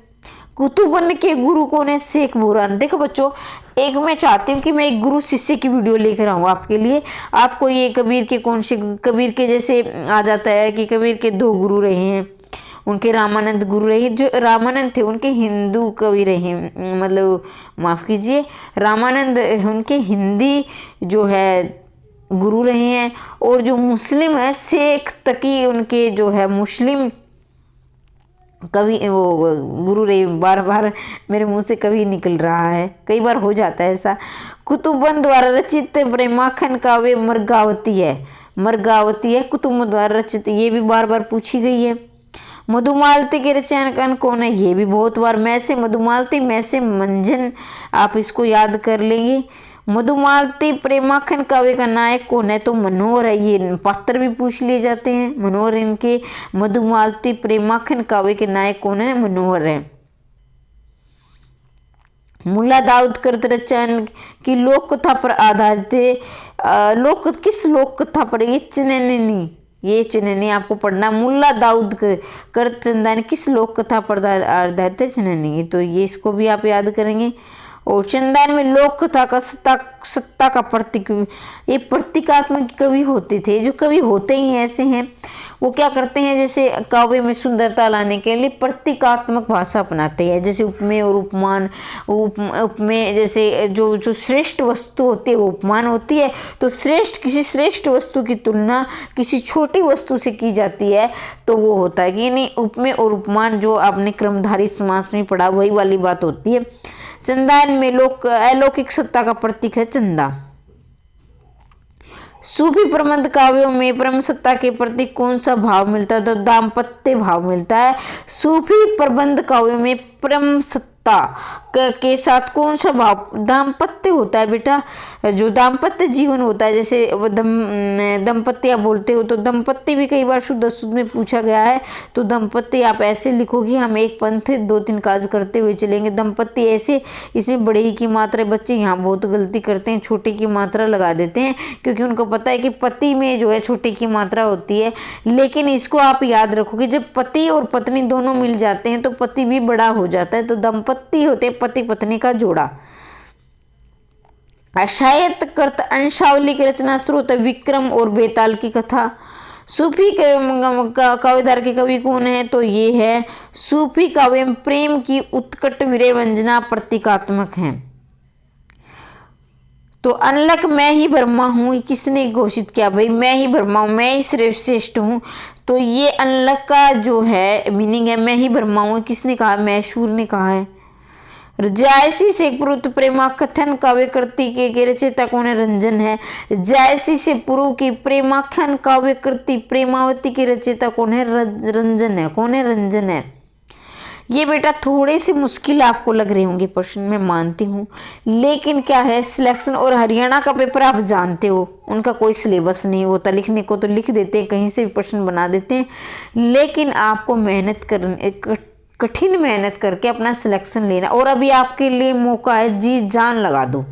S1: कुतुबन के गुरु कौन है? शेख बुरहान। देखो बच्चों, एक मैं चाहती हूँ कि मैं एक गुरु शिष्य की वीडियो लेकर आऊँ आपके लिए। आपको ये कबीर के कौन से, कबीर के जैसे आ जाता है कि कबीर के 2 गुरु रहे हैं, उनके रामानंद गुरु रहे। जो रामानंद थे उनके हिंदू कवि रहे, मतलब माफ़ कीजिए, रामानंद उनके हिंदी जो है गुरु रहे हैं। और जो मुस्लिम है शेख तकी उनके जो है मुस्लिम कवि वो गुरु रे बार बार मेरे मुंह से कवि निकल रहा है, कई बार हो जाता है ऐसा। कुतुबन द्वारा रचित प्रेमाखन काव्य मर्गावती है, मर्गावती है कुतुब द्वारा रचित, ये भी बार बार पूछी गई है। मधुमालती के रचनाकार कौन है, ये भी बहुत बार, मैं से मधुमालती, मैं से मंजन, आप इसको याद कर लेंगे। मधुमालती प्रेमाखन काव्य का नायक कौन है, तो मनोहर है, ये पात्र भी पूछ लिए जाते हैं मनोहर इनके। मधुमालती प्रेमाखन काव्य के नायक कौन है, मनोहर है। मुल्ला दाऊद कृत रचन की लोक कथा पर आधारित है, लोक किस लोक कथा पर, ये चिन्हनी, ये चिन्हनी आपको पढ़ना। मुल्ला दाऊद कृत चंदा ने किस लोक कथा पर आधारित है, चिन्हनी, तो ये इसको भी आप याद करेंगे। और चंदान में लोक कथा का सत्ता का प्रतीक, ये प्रतीकात्मक कवि होते थे, जो कवि होते ही ऐसे हैं, वो क्या करते हैं, जैसे काव्य में सुंदरता लाने के लिए प्रतीकात्मक भाषा अपनाते हैं, जैसे उपमेय और उपमान। उपमेय जैसे जो जो श्रेष्ठ वस्तु होती है वो उपमान होती है, तो किसी श्रेष्ठ वस्तु की तुलना किसी छोटी वस्तु से की जाती है, तो वो होता है कि नहीं, उपमेय और उपमान जो आपने क्रमधारी समास में पढ़ा वही वाली बात होती है। चंदान में अलौकिक सत्ता का प्रतीक है चंदा। सूफी प्रबंध काव्यों में परम सत्ता के प्रतीक कौन सा भाव मिलता है, तो दाम्पत्य भाव मिलता है। सूफी प्रबंध काव्यों में परम सत्ता के साथ कौन सा भाव, दाम्पत्य होता है बेटा, जो दाम्पत्य जीवन होता है, जैसे दंपत्ति आप बोलते हो, तो दंपत्ति भी कई बार शुद्ध अशुद्ध में पूछा गया है, तो दंपत्ति आप ऐसे लिखोगे, हम एक पंथ 2-3 काज करते हुए चलेंगे, दंपत्ति ऐसे, इसमें बड़े की मात्रा, बच्चे यहाँ बहुत गलती करते हैं, छोटे की मात्रा लगा देते हैं, क्योंकि उनको पता है कि पति में जो है छोटे की मात्रा होती है, लेकिन इसको आप याद रखोगे, जब पति और पत्नी दोनों मिल जाते हैं तो पति भी बड़ा हो जाता है, तो दंपत्ति होते हैं पति पत्नी का जोड़ा। शायद कृत अंशावली की रचना स्रोत विक्रम और बेताल की कथा। सूफी काव्यधार के कवि कौन है, तो ये है सूफी काव्य में प्रेम की उत्कट विरह प्रतीकात्मक है। तो अनलक मैं ही ब्रह्मा हूँ, किसने घोषित किया, भाई मैं ही ब्रह्मा हूँ, मैं ही श्रेष्ठ हूँ, तो ये अनलक का जो है मीनिंग है मैं ही ब्रह्मा हूँ, किसने कहा, मैशूर ने कहा है। जायसी से पूर्व प्रेमा कथन काव्य कृति के रचयिता कौन है, रंजन है। जायसी से पूर्व की प्रेमाख्यान काव्य कृति प्रेमावती के रचयिता कौन है, रंजन है। कौन है, रंजन है। ये बेटा थोड़े से मुश्किल आपको लग रहे होंगे प्रश्न, मैं मानती हूँ, लेकिन क्या है सिलेक्शन और हरियाणा का पेपर आप जानते हो, उनका कोई सिलेबस नहीं होता, लिखने को तो लिख देते हैं, कहीं से भी प्रश्न बना देते हैं, लेकिन आपको मेहनत करने, कठिन मेहनत करके अपना सिलेक्शन लेना, और अभी आपके लिए मौका है, जी जान लगा दो,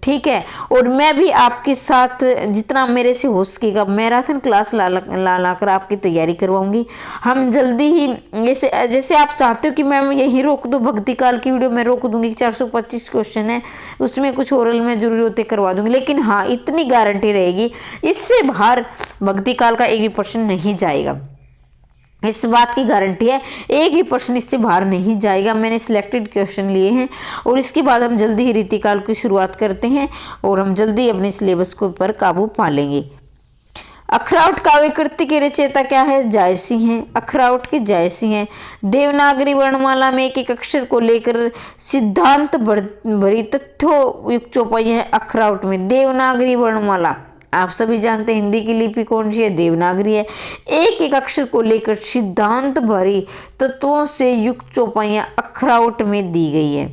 S1: ठीक है। और मैं भी आपके साथ जितना मेरे से हो सकेगा मैराथन क्लास ला कर आपकी तैयारी करवाऊंगी। हम जल्दी ही जैसे आप चाहते हो कि मैं यही रोक दूँ, भक्ति काल की वीडियो मैं रोक दूंगी, 425 क्वेश्चन है, उसमें कुछ ओरल में जरूरी होते करवा दूंगी, लेकिन हाँ इतनी गारंटी रहेगी, इससे बाहर भक्ति काल का एक भी प्रश्न नहीं जाएगा, इस बात की गारंटी है, एक भी प्रश्न इससे बाहर नहीं जाएगा। मैंने सिलेक्टेड क्वेश्चन लिए हैं, और इसके बाद हम जल्दी ही रीतिकाल की शुरुआत करते हैं, और हम जल्दी अपने सिलेबस को पर काबू पा लेंगे। अखराउट काव्य कृति के रचयिता क्या है, जायसी हैं। अखराउट के जायसी हैं। देवनागरी वर्णमाला में एक एक अक्षर को लेकर सिद्धांत भरी तथ्यों युक्त चौपाई है अखराउट में। देवनागरी वर्णमाला आप सभी जानते हैं हिंदी की लिपि कौन सी है, देवनागरी है। एक एक अक्षर को लेकर सिद्धांत भरी तत्वों से युक्त चौपाइयां अखराउट में दी गई है।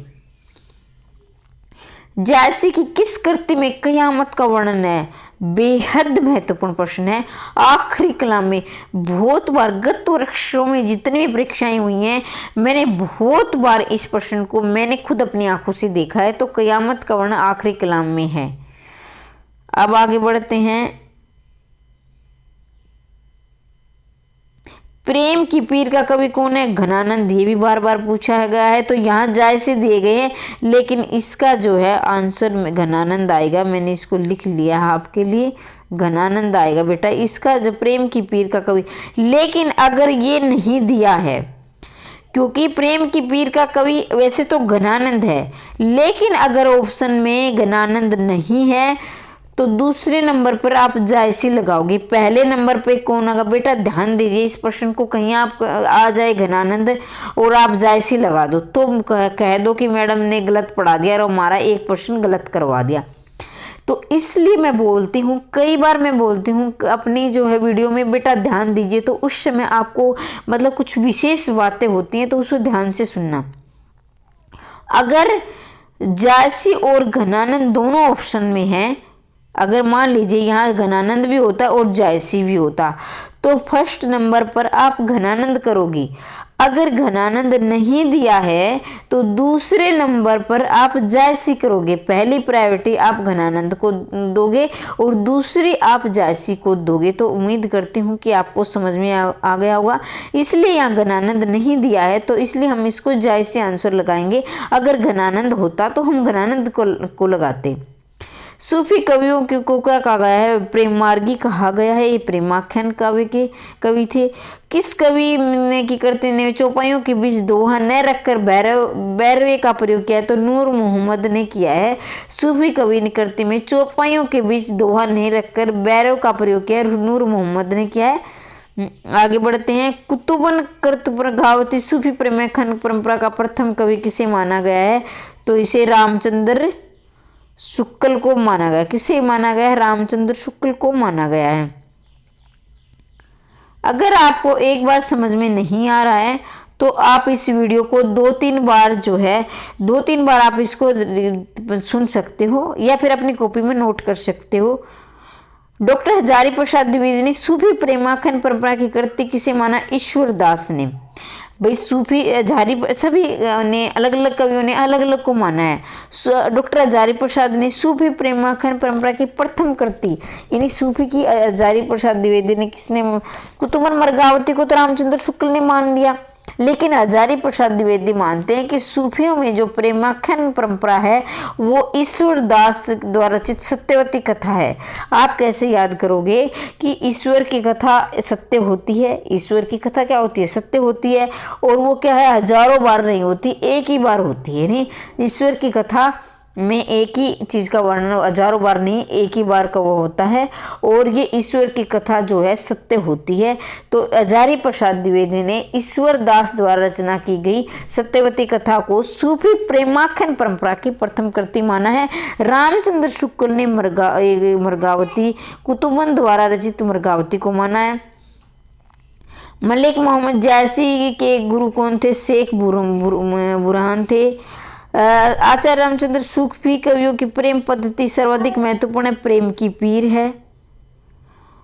S1: जैसे कि किस कृति में कयामत का वर्णन है, बेहद महत्वपूर्ण प्रश्न है। आखिरी कलाम में बहुत बार गत वर्षों में जितनी भी परीक्षाएं हुई हैं, मैंने बहुत बार इस प्रश्न को मैंने खुद अपनी आंखों से देखा है, तो कयामत का वर्णन आखिरी कलाम में है। अब आगे बढ़ते हैं। प्रेम की पीर का कवि कौन है, घनानंद, ये भी बार बार पूछा गया है, तो यहाँ जायसे दिए गए हैं, लेकिन इसका जो है आंसर में घनानंद आएगा, मैंने इसको लिख लिया है आपके लिए, घनानंद आएगा बेटा इसका, जो प्रेम की पीर का कवि। लेकिन अगर ये नहीं दिया है, क्योंकि प्रेम की पीर का कवि वैसे तो घनानंद है, लेकिन अगर ऑप्शन में घनानंद नहीं है तो दूसरे नंबर पर आप जायसी लगाओगे। पहले नंबर पे कौन आएगा बेटा, ध्यान दीजिए इस प्रश्न को, कहीं आप आ जाए घनानंद और आप जायसी लगा दो तो कह दो कि मैडम ने गलत पढ़ा दिया और हमारा एक प्रश्न गलत करवा दिया। तो इसलिए मैं बोलती हूँ, कई बार मैं बोलती हूँ अपनी जो है वीडियो में, बेटा ध्यान दीजिए। तो उस समय आपको मतलब कुछ विशेष बातें होती हैं तो उसको ध्यान से सुनना। अगर जायसी और घनानंद दोनों ऑप्शन में है, अगर मान लीजिए यहाँ घनानंद भी होता और जायसी भी होता, तो फर्स्ट नंबर पर आप घनानंद करोगी। अगर घनानंद नहीं दिया है तो दूसरे नंबर पर आप जायसी करोगे। पहली प्रायोरिटी आप घनानंद को दोगे और दूसरी आप जायसी को दोगे। तो उम्मीद करती हूँ कि आपको समझ में आ गया होगा। इसलिए यहाँ घनानंद नहीं दिया है तो इसलिए हम इसको जायसी आंसर लगाएंगे। अगर घनानंद होता तो हम घनानंद को लगाते। सूफी कवियों को क्या कहा गया है, प्रेम मार्गी कहा गया है। ये प्रेमाख्यान काव्य के कवि थे। किस कवि ने की करते ने चौपाइयों के बीच दोहा न रखकर बैरवे का प्रयोग किया है, तो नूर मोहम्मद ने किया है। सूफी कवि ने करते में चौपाइयों के बीच दोहा नहीं रखकर बैरव का प्रयोग किया है, नूर मोहम्मद ने किया है। आगे बढ़ते हैं। कुतुबन कर्तप्रगावती सूफी प्रेमाख्यान परंपरा का प्रथम कवि किसे माना गया है, तो इसे रामचंद्र शुक्ल को माना गया। किसे माना गया है, रामचंद्र शुक्ल को माना गया है। अगर आपको एक बार समझ में नहीं आ रहा है तो आप इस वीडियो को 2-3 बार जो है 2-3 बार आप इसको सुन सकते हो या फिर अपनी कॉपी में नोट कर सकते हो। डॉक्टर हजारी प्रसाद द्विवेदी ने सूफी प्रेमाख्यान परंपरा की कृति किसे माना, ईश्वर दास ने। भाई सूफी हजारी सभी ने अलग अलग कवियों ने अलग अलग को माना है। डॉक्टर हजारी प्रसाद ने सूफी प्रेमाख्यान परंपरा की प्रथम कृति यानी सूफी की हजारी प्रसाद द्विवेदी ने किसने, कुतुबन मरगावती को तो रामचंद्र शुक्ल ने मान लिया, लेकिन हजारी प्रसाद द्विवेदी मानते हैं कि सूफियों में जो प्रेमाख्यान परंपरा है वो ईश्वर दास द्वारा रचित सत्यवती कथा है। आप कैसे याद करोगे कि ईश्वर की कथा सत्य होती है, ईश्वर की कथा क्या होती है, सत्य होती है, और वो क्या है हजारों बार नहीं होती, एक ही बार होती है। नहीं, ईश्वर की कथा में एक ही चीज़ का वर्णन हजारों बार नहीं, एक ही बार का वो होता है, और ये ईश्वर की कथा जो है सत्य होती है। तो हजारी प्रसाद द्विवेदी ने ईश्वर दास द्वारा रचना की गई सत्यवती कथा को सूफी प्रेमाख्यान परंपरा की प्रथम कृति माना है। रामचंद्र शुक्ल ने मरगावती कुतुबन द्वारा रचित मरगावती को माना है। मलिक मोहम्मद जायसी के गुरु कौन थे, शेख बुरहान थे। आचार्य रामचंद्र सूफी कवियों की प्रेम पद्धति सर्वाधिक महत्वपूर्ण है, प्रेम की पीर है।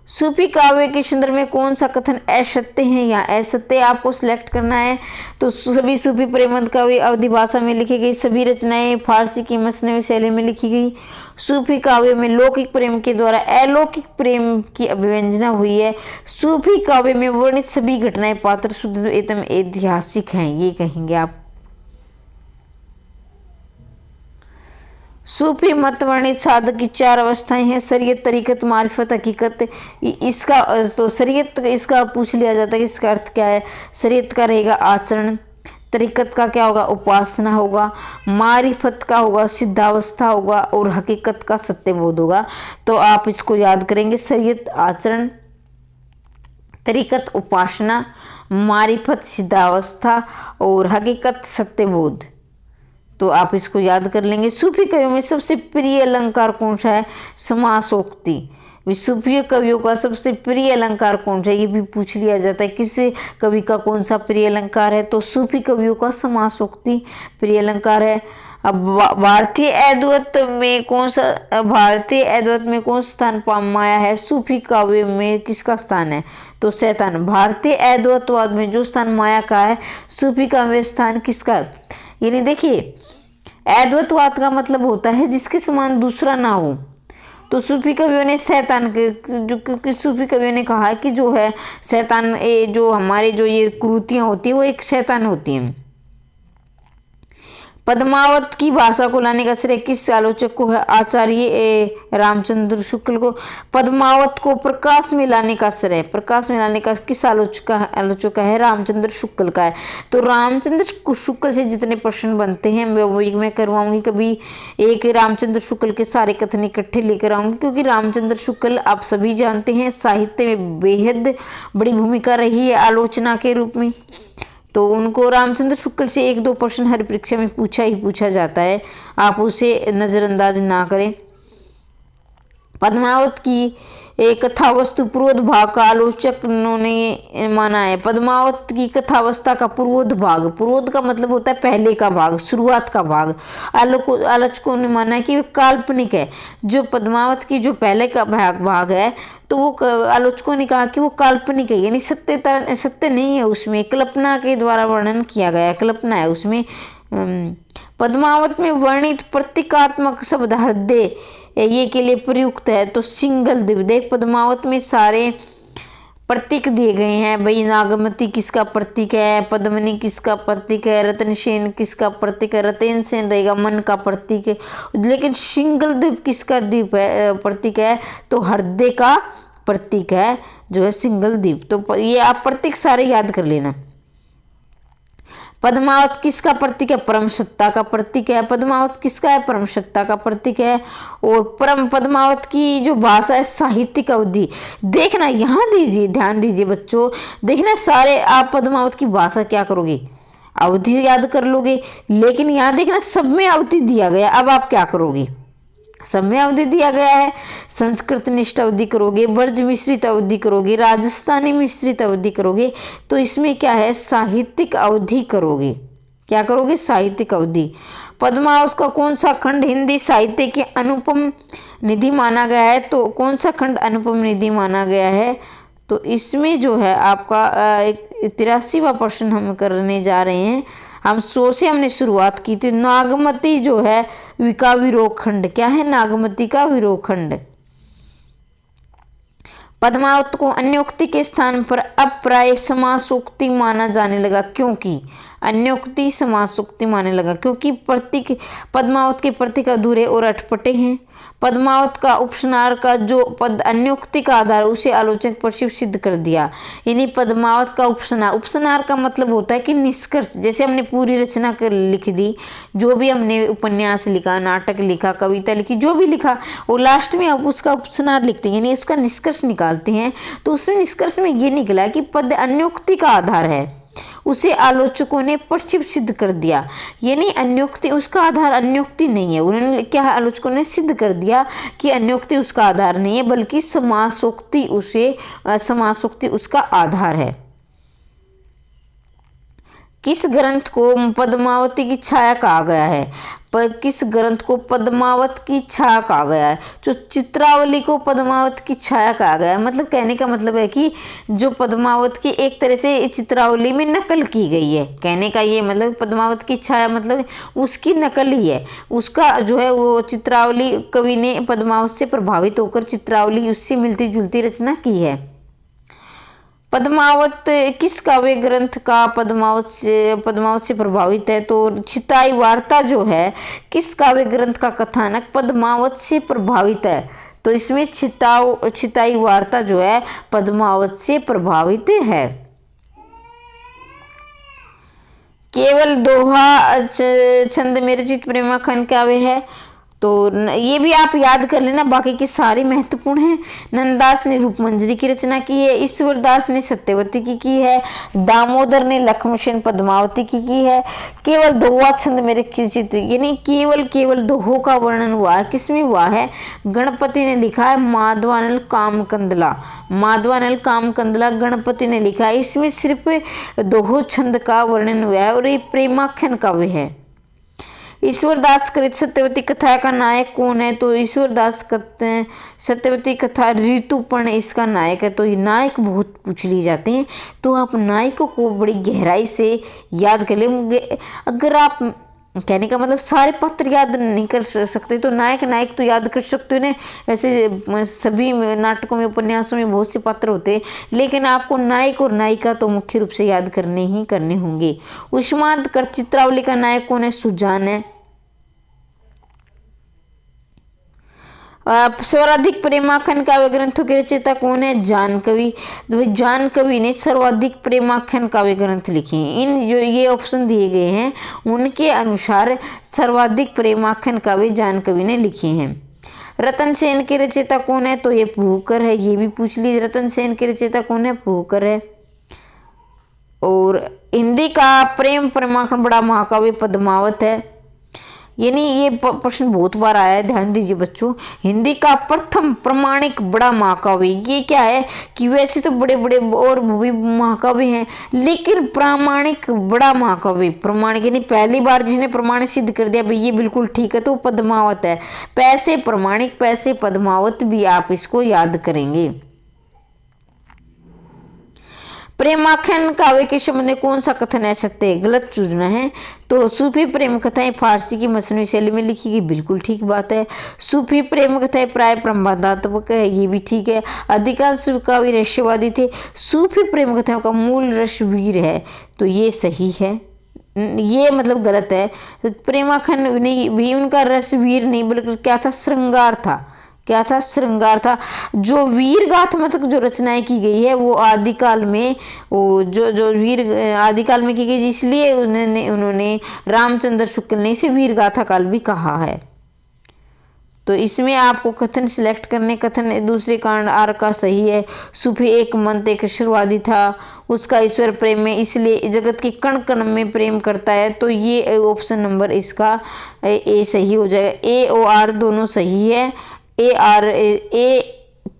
S1: सूफी काव्य के संदर्भ में कौन सा कथन असत्य है या असत्य आपको सिलेक्ट करना है। तो सभी सूफी प्रेमंत काव्य अवधी भाषा में लिखी गई, सभी रचनाएं फारसी की मसनवी शैली में लिखी गई। सूफी काव्य में लौकिक प्रेम के द्वारा अलौकिक प्रेम की अभिव्यंजना हुई है। सूफी काव्य में वर्णित सभी घटनाएं पात्र शुद्ध एवं ऐतिहासिक हैं, ये कहेंगे आप। सूफी मत वर्णित साधक की 4 अवस्थाएं हैं, शरीयत, तरीकत, मारिफत, हकीकत। इसका तो शरीयत इसका पूछ लिया जाता है कि इसका अर्थ क्या है। शरीयत का रहेगा आचरण, तरीकत का क्या होगा, उपासना होगा, मारिफत का होगा सिद्धावस्था होगा, और हकीकत का सत्यबोध होगा। तो आप इसको याद करेंगे, शरीयत आचरण, तरीकत उपासना, मारिफत सिद्धावस्था और हकीकत सत्यबोध। तो आप इसको याद कर लेंगे। सूफी कवियों में सबसे प्रिय अलंकार कौन सा है, समासोक्ति। सूफी कवियों का सबसे प्रिय अलंकार कौन सा है, ये भी पूछ लिया जाता है किसी कवि का कौन सा प्रिय अलंकार है, तो सूफी कवियों का समासोक्ति प्रिय अलंकार है। अब भारतीय अद्वैत में कौन सा स्थान माया है, सूफी काव्य में किसका स्थान है, तो शैतान। भारतीय अद्वैतवाद में जो स्थान माया का है, सूफी काव्य स्थान किसका, यानी देखिए अद्वैतवाद का मतलब होता है जिसके समान दूसरा ना हो। तो सूफी कवियों ने शैतान के जो सूफी कवियों ने कहा कि जो है शैतान, जो हमारे जो ये कुरीतियाँ होती है वो एक शैतान होती हैं। पद्मावत की भाषा को लाने का श्रेय किस आलोचक को है? आचार्य रामचंद्र शुक्ल को। पद्मावत को प्रकाश में लाने का श्रेय, प्रकाश में लाने का किस आलोचक का है? रामचंद्र शुक्ल का है। तो रामचंद्र शुक्ल से जितने प्रश्न बनते हैं मैं करवाऊंगी, कभी एक रामचंद्र शुक्ल के सारे कथन इकट्ठे लेकर आऊंगी, क्योंकि रामचंद्र शुक्ल आप सभी जानते हैं साहित्य में बेहद बड़ी भूमिका रही है आलोचना के रूप में। तो उनको रामचंद्र शुक्ल से 1-2 प्रश्न हर परीक्षा में पूछा जाता है, आप उसे नज़रअंदाज ना करें। पद्मावत की एक कथा वस्तु पूर्वोध भाग का आलोचक ने माना है। पद्मावत की कथावस्था का पूर्वोध भाग, पूर्वोध का मतलब होता है पहले का भाग, शुरुआत का भाग, आलोचकों ने माना है कि वो काल्पनिक है। जो पद्मावत की जो पहले का भाग है तो वो आलोचकों ने कहा कि वो काल्पनिक है, यानी सत्य नहीं है, उसमें कल्पना के द्वारा वर्णन किया गया है, कल्पना है उसमें। पद्मावत में वर्णित प्रतीकात्मक शब्द हृदय ये के लिए प्रयुक्त है। तो सिंगल द्वीप, देख पद्मावत में सारे प्रतीक दिए गए हैं भाई। नागमती किसका प्रतीक है? पद्मनी किसका प्रतीक है? रतनसेन किसका प्रतीक है? रतन सेन रहेगा मन का प्रतीक है। लेकिन सिंगल द्वीप किसका द्वीप है, प्रतीक है? तो हृदय का प्रतीक है जो है सिंगल द्वीप। तो ये आप प्रतीक सारे याद कर लेना। पद्मावत किसका प्रतीक है? परम सत्ता का प्रतीक है। पद्मावत किसका है? परम सत्ता का प्रतीक है। और परम पद्मावत की जो भाषा है साहित्यिक अवधि, देखना यहाँ दीजिए, ध्यान दीजिए बच्चों, देखना सारे आप पद्मावत की भाषा क्या करोगे, अवधि याद कर लोगे, लेकिन यहाँ देखना सब में अवधि दिया गया। अब आप क्या करोगे, सब में अवधि दिया गया है। संस्कृत निष्ठ अवधि करोगे, ब्रज मिश्रित अवधि करोगे, राजस्थानी मिश्रित अवधि करोगे, तो इसमें क्या है साहित्यिक अवधि करोगे। क्या करोगे? साहित्यिक अवधि। पद्मावत का कौन सा खंड हिंदी साहित्य के अनुपम निधि माना गया है? तो कौन सा खंड अनुपम निधि माना गया है? तो इसमें जो है आपका 83वां प्रश्न हम करने जा रहे हैं। हम 100 से हमने शुरुआत की थी। नागमती जो है का विरोध खंड, क्या है? नागमती का विरोध खंड। पद्मावत को अन्योक्ति के स्थान पर अप्राय समासोक्ति माना जाने लगा, क्योंकि अन्योक्ति समासोक्ति माने लगा क्योंकि प्रतीक पद्मावत के प्रतीक अधूरे और अटपटे हैं। पद्मावत का उपसनार का जो पद अन्योक्ति का आधार उसे आलोचक पर सिद्ध कर दिया। यानी पद्मावत का उपसनार का मतलब होता है कि निष्कर्ष। जैसे हमने पूरी रचना कर लिख दी, जो भी हमने उपन्यास लिखा, नाटक लिखा, कविता लिखी, जो भी लिखा, और लास्ट में आप उसका उपसनार लिखते हैं, यानी उसका निष्कर्ष निकालते हैं। तो उसमें निष्कर्ष में ये निकला कि पद अन्योक्ति का आधार है, उसे आलोचकों ने प्रक्षिप्त सिद्ध कर दिया। यानी अन्योक्ति उसका आधार अन्योक्ति नहीं है। उन्होंने क्या, आलोचकों ने सिद्ध कर दिया कि अन्योक्ति उसका आधार नहीं है, बल्कि समासोक्ति उसका आधार है। किस ग्रंथ को पद्मावती की छाया कहा गया है? किस ग्रंथ को पद्मावत की छाया कहा गया है? जो चित्रावली को पद्मावत की छाया कहा गया है, मतलब कहने का मतलब है कि जो पद्मावत की एक तरह से चित्रावली में नकल की गई है। कहने का ये मतलब पद्मावत की छाया मतलब उसकी नकल ही है। उसका जो है वो चित्रावली, कवि ने पद्मावत से प्रभावित होकर चित्रावली उससे मिलती जुलती रचना की है। पद्मावत किस काव्य ग्रंथ का पद्मावत से प्रभावित है? तो छिताई वार्ता जो है किस काव्य ग्रंथ का कथानक पद्मावत से प्रभावित है? तो इसमें छिताई वार्ता जो है पद्मावत से प्रभावित है। केवल दोहा छंद मेरे चित प्रेमाखंड काव्य है। तो ये भी आप याद कर लेना, बाकी के सारे महत्वपूर्ण हैं। नंददास ने रूपमंजरी की रचना की है, ईश्वरदास ने सत्यवती की है, दामोदर ने लक्ष्मण पद्मावती की है। केवल दोहा छंद मेरे चित, यानी केवल दोहों का वर्णन हुआ है, किसमें हुआ है? गणपति ने लिखा है माधवानल कामकंदला गणपति ने लिखा है। इसमें सिर्फ दोहो छंद का वर्णन हुआ है और ये प्रेमाख्यान काव्य है। ईश्वरदास कृत सत्यवती कथा का नायक कौन है? तो ईश्वरदास सत्यवती कथा ऋतुपर्ण इसका नायक है। तो ये नायक बहुत पूछ लिए जाते हैं, तो आप नायकों को बड़ी गहराई से याद कर लेंगे। अगर आप कहने का मतलब सारे पात्र याद नहीं कर सकते तो नायक नायक तो याद कर सकते हो ना। ऐसे सभी नाटकों में उपन्यासों में बहुत से पात्र होते हैं, लेकिन आपको नायक और नायिका तो मुख्य रूप से याद करने ही करने होंगे। उष्मांत कर चित्रावली का नायक कौन है? सुजान है। सर्वाधिक प्रेमाख्यान काव्य ग्रंथों के रचयिता कौन है? जान कवि। तो जान कवि ने सर्वाधिक प्रेमाख्यान काव्य ग्रंथ लिखे हैं। इन जो ये ऑप्शन दिए गए हैं उनके अनुसार सर्वाधिक प्रेमाख्यान काव्य जान कवि ने लिखे हैं। रतन सेन के रचयिता कौन है? तो ये फूहकर है, ये भी पूछ लीजिए। रतन सेन के रचयिता कौन है? फूहकर है। और हिंदी का प्रेम प्रेमाख्यान बड़ा महाकाव्य पद्मावत है। यानी ये प्रश्न बहुत बार आया है, ध्यान दीजिए बच्चों। हिंदी का प्रथम प्रमाणिक बड़ा महाकाव्य ये क्या है कि वैसे तो बड़े बड़े और भी महाकाव्य हैं, लेकिन प्रामाणिक बड़ा महाकाव्य, प्रमाणिक यानी पहली बार जिसने प्रमाणिक सिद्ध कर दिया भाई ये बिल्कुल ठीक है, तो पद्मावत है। पैसे प्रमाणिक, पैसे पद्मावत भी आप इसको याद करेंगे। प्रेमाख्यान काव्य के संबंध में कौन सा कथन है सत्य गलत चुनना है? तो सूफी प्रेम कथाएं फारसी की मसनवी शैली में लिखी गई, बिल्कुल ठीक बात है। सूफी प्रेम कथाएं प्राय प्रमादात्मक है, ये भी ठीक है। अधिकांश काव्य रहस्यवादी थे। सूफी प्रेम कथाओं का मूल रस वीर है, तो ये सही है। ये मतलब गलत है। प्रेमाख्यान नहीं भी उनका रस वीर नहीं बल्कि क्या था? श्रृंगार था। क्या था? श्रृंगार था। जो वीर गाथात्मक जो रचनाएं की गई है वो आदिकाल में, वो जो वीर आदिकाल में की गई, इसलिए उन्होंने रामचंद्र शुक्ल ने इसे वीर गाथा काल भी कहा है। तो इसमें आपको कथन सिलेक्ट करने, कथन दूसरे कारण आर का सही है। सूफी एक मंत एक ईश्वरवादी था, उसका ईश्वर प्रेम में इसलिए जगत के कण कण में प्रेम करता है, तो ये ऑप्शन नंबर इसका ए सही हो जाएगा। ए और आर दोनों सही है। ए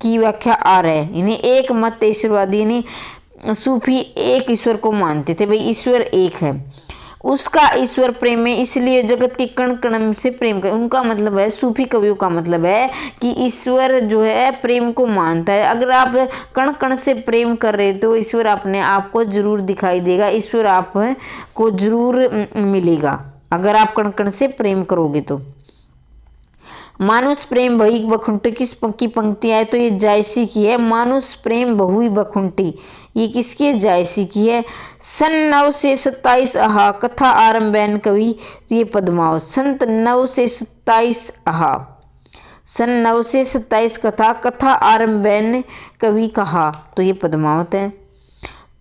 S1: की व्याख्या आर है, यानी एक मत ईश्वरवादी, यानी सूफी एक ईश्वर को मानते थे, भाई ईश्वर एक है, उसका ईश्वर प्रेम में इसलिए जगत के कण कण से प्रेम कर। उनका मतलब है, सूफी कवियों का मतलब है कि ईश्वर जो है प्रेम को मानता है। अगर आप कण कण से प्रेम कर रहे तो ईश्वर अपने आप को जरूर दिखाई देगा, ईश्वर आपको जरूर मिलेगा अगर आप कण कण से प्रेम करोगे तो। मानुष प्रेम बहुई बखुंटी किस की पंक्ति है? तो ये जायसी की है। मानुष प्रेम बहुई बखुंटी ये किसकी है? जायसी की है। सन 9 से 27 आहा कथा आरंभैन कवि, तो ये पद्मावत। संत 9 से 27 आहा, सन 9 से 27 कथा आरंभैन कवि कहा, तो ये पद्मावत है।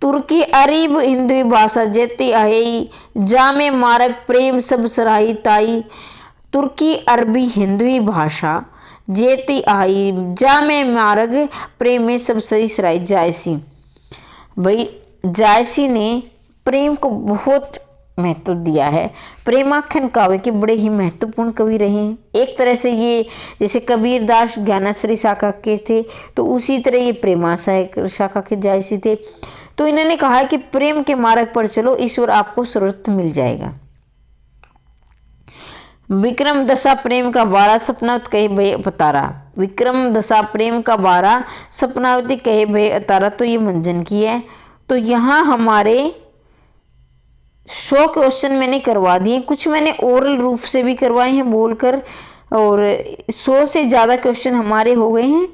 S1: तुर्की अरब हिंदवी भाषा जेती आई जामे मारक प्रेम सब सराही ताई। तुर्की अरबी हिंदवी भाषा जेती आई जामे मार्ग प्रेम में सब सही सराई। जायसी, भाई जायसी ने प्रेम को बहुत महत्व दिया है। प्रेमाख्यान काव्य के बड़े ही महत्वपूर्ण कवि रहे हैं। एक तरह से ये जैसे कबीरदास ज्ञानाश्री शाखा के थे, तो उसी तरह ये प्रेमाशय शाखा के जायसी थे। तो इन्होंने कहा कि प्रेम के मार्ग पर चलो, ईश्वर आपको सर्वत्र मिल जाएगा। विक्रम दशा प्रेम का 12 सपनावत कहे भय अवतारा। विक्रम दशा प्रेम का 12 सपनावती कहे भय अवतारा, तो ये मंजन की है। तो यहाँ हमारे 100 क्वेश्चन मैंने करवा दिए, कुछ मैंने ओरल रूप से भी करवाए हैं बोलकर, और 100 से ज़्यादा क्वेश्चन हमारे हो गए हैं।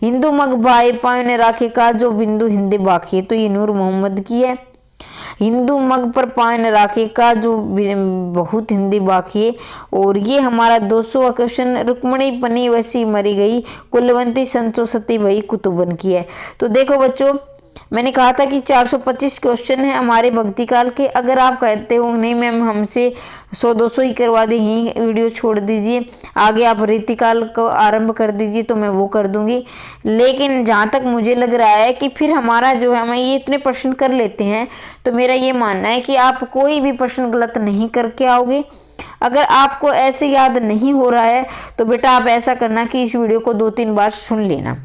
S1: हिंदू मग भाई पायो ने राखे का जो बिंदु हिंदी बाकी है, तो ये नूर मोहम्मद की है। हिंदू मग पर पान राखे का जो बहुत हिंदी बाकी है, और ये हमारा 200 क्वेश्चन रुक्मणी पनी वैसी मरी गई कुलवंती संतो सती भई कुतुबन की है। तो देखो बच्चों, मैंने कहा था कि 425 क्वेश्चन है हमारे भक्ति काल के। अगर आप कहते हो नहीं मैम हमसे 100-200 ही करवा दी, यहीं वीडियो छोड़ दीजिए, आगे आप रीतिकाल को आरंभ कर दीजिए, तो मैं वो कर दूंगी। लेकिन जहाँ तक मुझे लग रहा है कि फिर हमारा जो है, हम ये इतने प्रश्न कर लेते हैं, तो मेरा ये मानना है कि आप कोई भी प्रश्न गलत नहीं करके आओगे। अगर आपको ऐसे याद नहीं हो रहा है तो बेटा आप ऐसा करना कि इस वीडियो को 2-3 बार सुन लेना।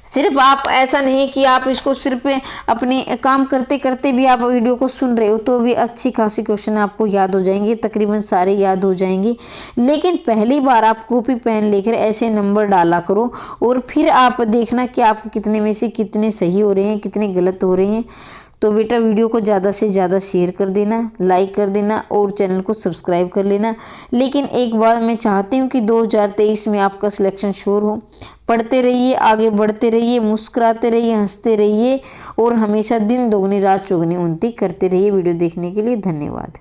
S1: सिर्फ आप ऐसा नहीं कि आप इसको सिर्फ अपने काम करते करते भी आप वीडियो को सुन रहे हो, तो भी अच्छी खासी क्वेश्चन आपको याद हो जाएंगे, तकरीबन सारे याद हो जाएंगे। लेकिन पहली बार आप कॉपी पेन लेकर ऐसे नंबर डाला करो, और फिर आप देखना कि आपके कितने में से कितने सही हो रहे हैं, कितने गलत हो रहे हैं। तो बेटा वीडियो को ज़्यादा से ज़्यादा शेयर कर देना, लाइक कर देना और चैनल को सब्सक्राइब कर लेना। लेकिन एक बार मैं चाहती हूँ कि 2023 में आपका सिलेक्शन श्योर हो। पढ़ते रहिए, आगे बढ़ते रहिए, मुस्कुराते रहिए, हंसते रहिए और हमेशा दिन दोगुनी रात चौगुनी उन्नति करते रहिए। वीडियो देखने के लिए धन्यवाद।